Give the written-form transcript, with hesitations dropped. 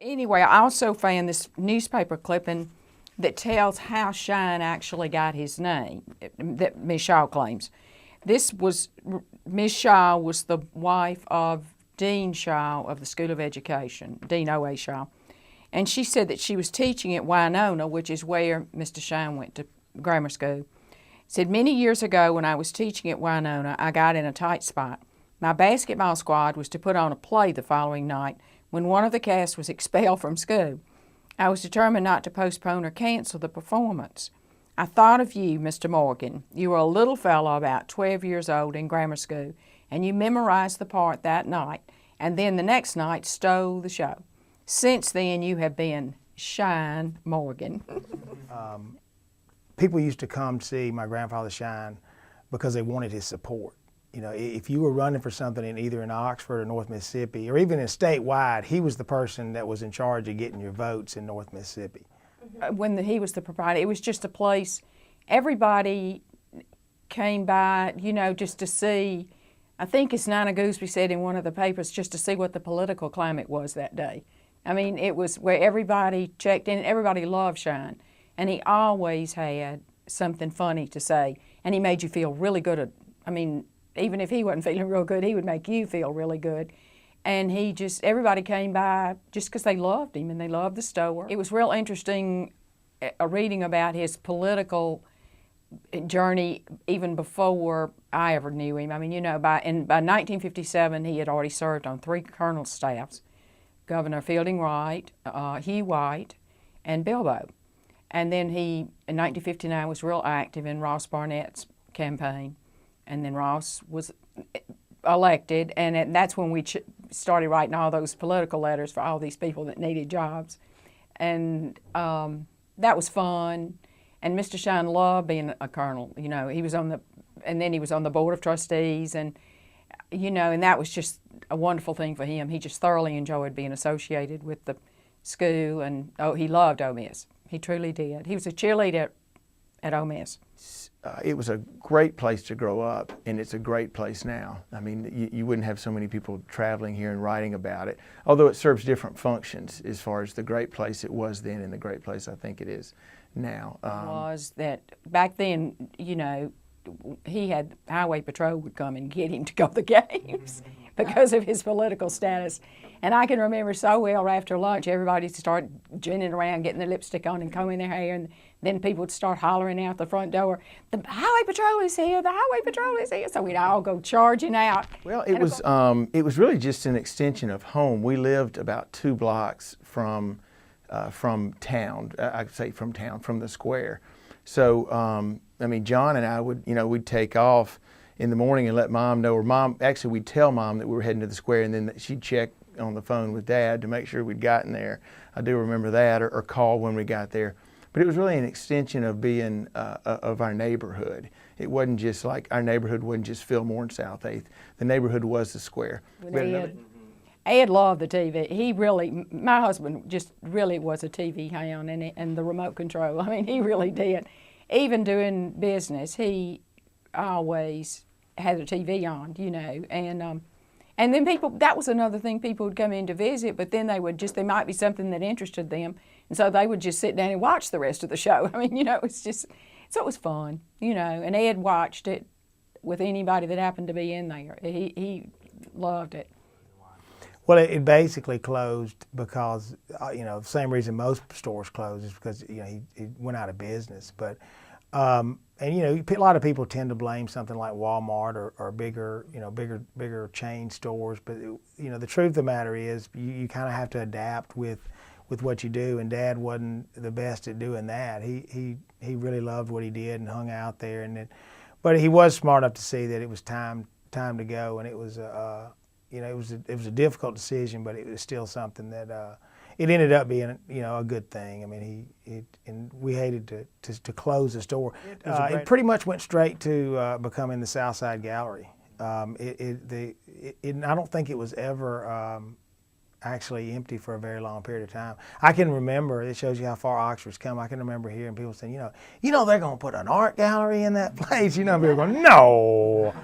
Anyway, I also found this newspaper clipping that tells how Shine actually got his name, that Miss Shaw claims. Miss Shaw was the wife of Dean Shaw of the School of Education, Dean O.A. Shaw. And she said that she was teaching at Winona, which is where Mr. Shine went to grammar school. Said, many years ago when I was teaching at Winona, I got in a tight spot. My basketball squad was to put on a play the following night when one of the cast was expelled from school. I was determined not to postpone or cancel the performance. I thought of you, Mr. Morgan. You were a little fellow about 12 years old in grammar school, and you memorized the part that night, and then the next night stole the show. Since then, you have been Shine Morgan. People used to come see my grandfather Shine because they wanted his support. You know, if you were running for something either in Oxford or North Mississippi, or even in statewide, he was the person that was in charge of getting your votes in North Mississippi. When he was the proprietor, it was just a place, everybody came by, you know, just to see, I think as Nina Gooseby said in one of the papers, just to see what the political climate was that day. I mean, it was where everybody checked in, everybody loved Shine, and he always had something funny to say, and he made you feel really good. I mean, even if he wasn't feeling real good, he would make you feel really good. And everybody came by just because they loved him and they loved the store. It was real interesting reading about his political journey even before I ever knew him. I mean, you know, by 1957, he had already served on 3 colonel staffs, Governor Fielding Wright, Hugh White, and Bilbo. And then he, in 1959, was real active in Ross Barnett's campaign. And then Ross was elected, and that's when we started writing all those political letters for all these people that needed jobs. And that was fun. And Mr. Shine loved being a colonel. You know, he was and then he was on the Board of Trustees, and, you know, and that was just a wonderful thing for him. He just thoroughly enjoyed being associated with the school, and he loved Ole Miss. He truly did. He was a cheerleader at Ole Miss. It was a great place to grow up, and it's a great place now. I mean, you wouldn't have so many people traveling here and writing about it, although it serves different functions as far as the great place it was then and the great place I think it is now. Was that back then, you know, he had Highway Patrol would come and get him to go to the games because of his political status. And I can remember so well after lunch, everybody would start ginning around, getting their lipstick on and combing their hair, and then people would start hollering out the front door, "The Highway Patrol is here! The Highway Patrol is here!" So we'd all go charging out. Well, it was really just an extension of home. We lived about 2 blocks from town. I'd say from town, from the square. So I mean, John and I would, you know, we'd take off in the morning and let Mom know, or actually we'd tell Mom that we were heading to the square, and then she'd check on the phone with Dad to make sure we'd gotten there. I do remember that, or call when we got there. But it was really an extension of being of our neighborhood. It wasn't just like, our neighborhood wasn't just Fillmore and South 8th. The neighborhood was the square. Ed loved the TV. He really, my husband just really was a TV hound, and the remote control. I mean, he really did. Even doing business, he always had a TV on, you know, and then people, that was another thing, people would come in to visit, but then there might be something that interested them, and so they would just sit down and watch the rest of the show. I mean, you know, so it was fun, you know, and Ed watched it with anybody that happened to be in there. He loved it. Well, it basically closed because, you know, the same reason most stores closed is because, you know, he went out of business. But, and, you know, a lot of people tend to blame something like Walmart or bigger, you know, bigger chain stores. But, you know, the truth of the matter is you kind of have to adapt with what you do. And Dad wasn't the best at doing that. He really loved what he did and hung out there. But he was smart enough to see that it was time to go, and it was you know, it was a difficult decision, but it was still something that it ended up being, you know, a good thing. I mean, and we hated to close the store. It pretty much went straight to becoming the Southside Gallery. I don't think it was ever actually empty for a very long period of time. I can remember, it shows you how far Oxford's come, I can remember hearing people saying, you know, they're going to put an art gallery in that place. You know, people going, no.